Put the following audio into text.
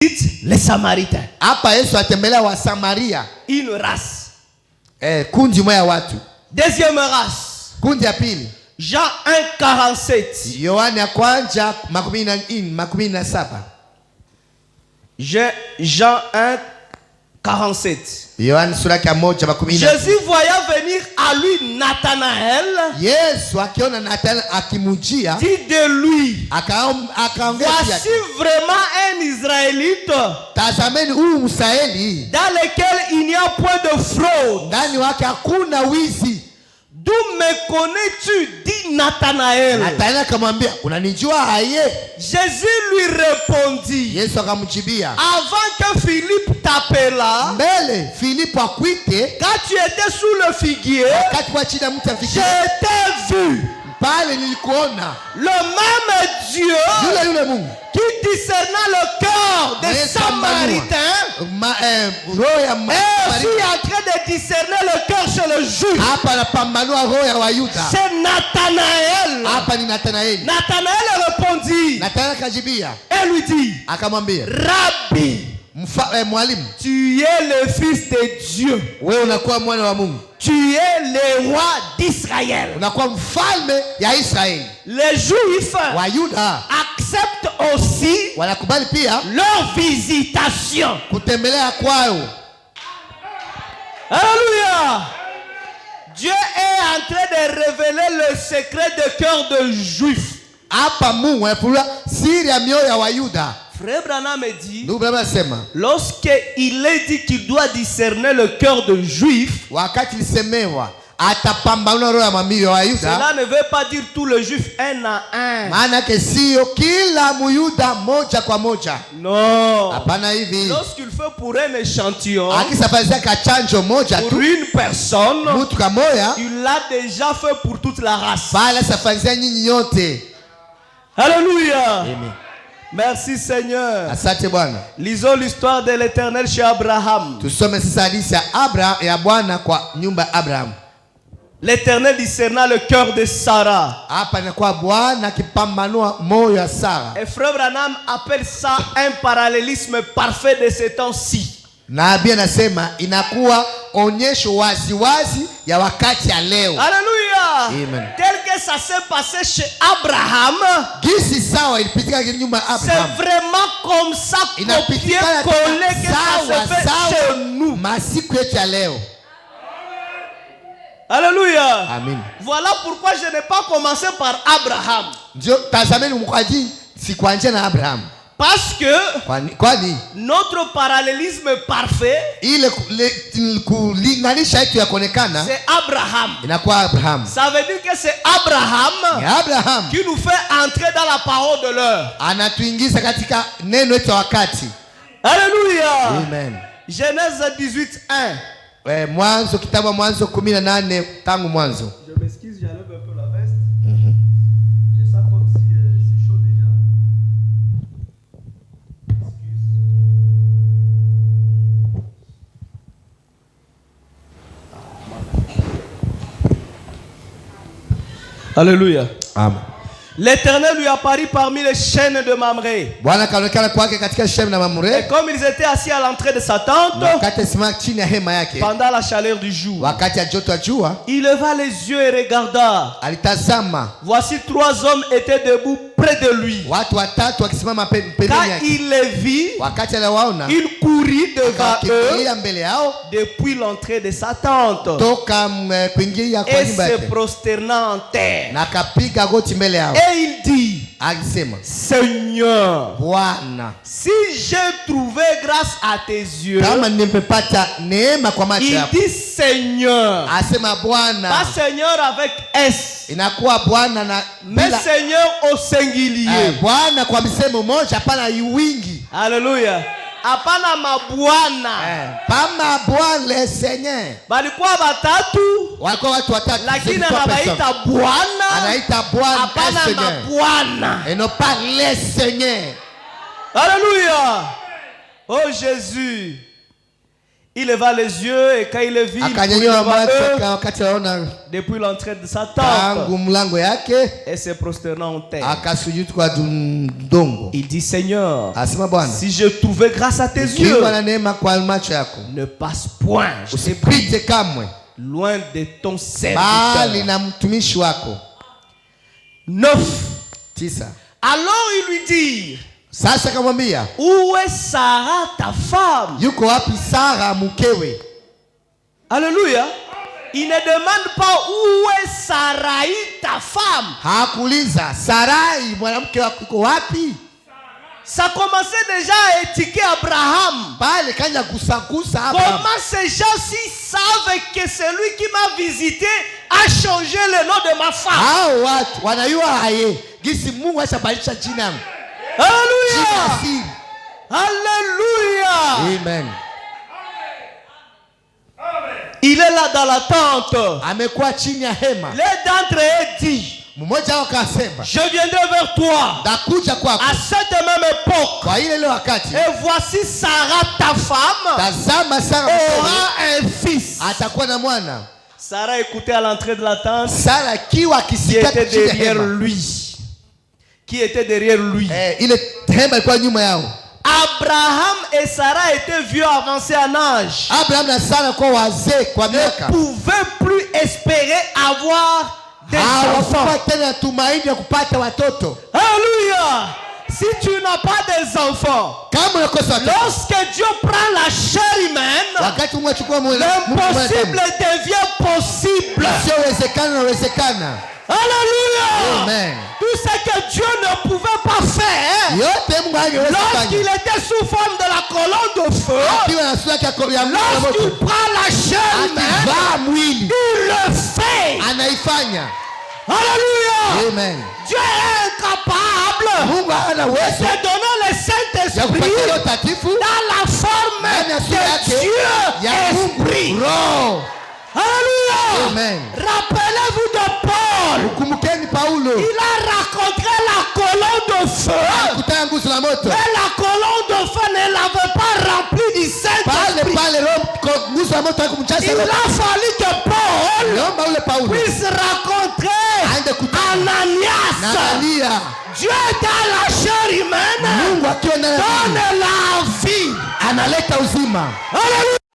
Les Samaritains. Hapa Yesu atembelea wa Samaria. Une race. Kundi moja watu. Deuxième race. Kundi ya pili. Jean 1:47. Yohana kwanza 17. Jean 1:47. Yohana sura ya 1:17. Jésus voyant venir à lui Nathanaël. Yesu akiona Nathanaël akimujia. Dit de lui. Akaongea. Voici vraiment un Israélite. Tazameni huyu Msraeli. Dans lequel il n'y a point de fraude. Ndani wake hakuna wizi. D'où me connais-tu? Dit Nathanaël. Nathanaël akamwambia, unanijua haye? Jésus lui répondit. Yesu akamjibia. Avant que Philippe t'appela. Mbele Philippe akwite. Quand tu étais sous le figuier. Wakati wa chini ya mti wa figuier. Je t'ai vu. Pale nilikuona. Le même Dieu. Yule Mungu. Qui discerna le cœur des Samaritains. Et aussi en train de discerner le cœur chez le juif. C'est Nathanaël. Nathanaël répondit. Et lui dit. Rabbi. Tu es le fils de Dieu. Tu es le roi d'Israël. Les Juifs acceptent aussi leur visitation. Alléluia. Dieu est en train de révéler le secret de cœur de Juifs. Frère Branham dit, lorsqu'il est dit qu'il doit discerner le cœur de Juifs, cela ne veut pas dire tout le juif un à un. Non. Lorsqu'il fait pour un échantillon, pour une personne, il l'a déjà fait pour toute la race. Alléluia. Amen. Merci Seigneur. Lisons l'histoire de l'Éternel chez Abraham. L'Éternel discerna le cœur de Sarah. Et Frère Branham appelle ça un parallélisme parfait de ces temps-ci. Alléluia. Amen. Tel que ça s'est passé chez Abraham, c'est vraiment comme ça copier-coller que ça se fait chez nous. Alléluia. Amen. Voilà pourquoi je n'ai pas commencé par Abraham. Parce que notre parallélisme parfait, c'est Abraham. Ça veut dire que c'est Abraham qui nous fait entrer dans la parole de l'heure. Alléluia. Amen. Genèse 18:1. Mwanzo 18 tangu mwanzo. Je m'excuse, j'enlève un peu la veste. Je sens comme si c'est chaud déjà. Alléluia. Amen. L'Éternel lui apparut parmi les chênes de Mamré. Et comme ils étaient assis à l'entrée de sa tente, pendant la chaleur du jour, il leva les yeux et regarda. Voici 3 hommes étaient debout près de lui. Quand il les vit, il courut devant eux depuis l'entrée de sa tente et se prosterna en terre. Et il dit, Seigneur, si j'ai trouvé grâce à tes yeux, il dit Seigneur, pas Seigneur avec S, mais Seigneur au singulier. Alléluia. Hapana mabwana. Le Seigneur. Balikuwa batatu. Lakini anabaita Bwana. Hapana mabwana. Et non pas le Seigneur. Alléluia. Oh Jésus. Il leva les yeux et quand il les vit, depuis l'entrée de sa tente, et se prosternant en terre, il dit: Seigneur, si je trouvais grâce à tes yeux, ne passe point, je prie, loin de ton serviteur. 9. Alors il lui dit: où est Sarah ta femme? Alléluia. Il ne demande pas où est Sarai ta femme. Ça commençait déjà à étiqueter Abraham. Comment ces gens-ci savent que celui qui m'a visité a changé le nom de ma femme? Alléluia. Alléluia. Amen. Il est là dans la tente. L'un d'entre eux dit: je viendrai vers toi à cette même époque, et voici Sarah ta femme aura un fils. Sarah écoutait à l'entrée de la tente qui était derrière lui. Qui était derrière lui. Abraham et Sarah étaient vieux avancés en âge. Ne pouvaient plus espérer avoir des enfants. Alléluia. Si tu n'as pas des enfants, lorsque Dieu prend la chair humaine, l'impossible devient possible. Alléluia. Amen. Tout ce que Dieu ne pouvait pas faire lorsqu'il était sous forme de la colonne de feu, lorsqu'il prend la chair humaine, il le fait. Alléluia. Amen. Dieu est incapable de donner le Saint-Esprit dans la forme de Dieu Esprit. Alléluia. Amen. Rappelez-vous de Paul. Il a rencontré la colonne de feu. Mais la colonne de feu ne l'avait pas remplie du Saint-Esprit. Il a fallu que Paul puisse rencontrer Ananias. Dieu dans la chair humaine donne la vie. Alléluia.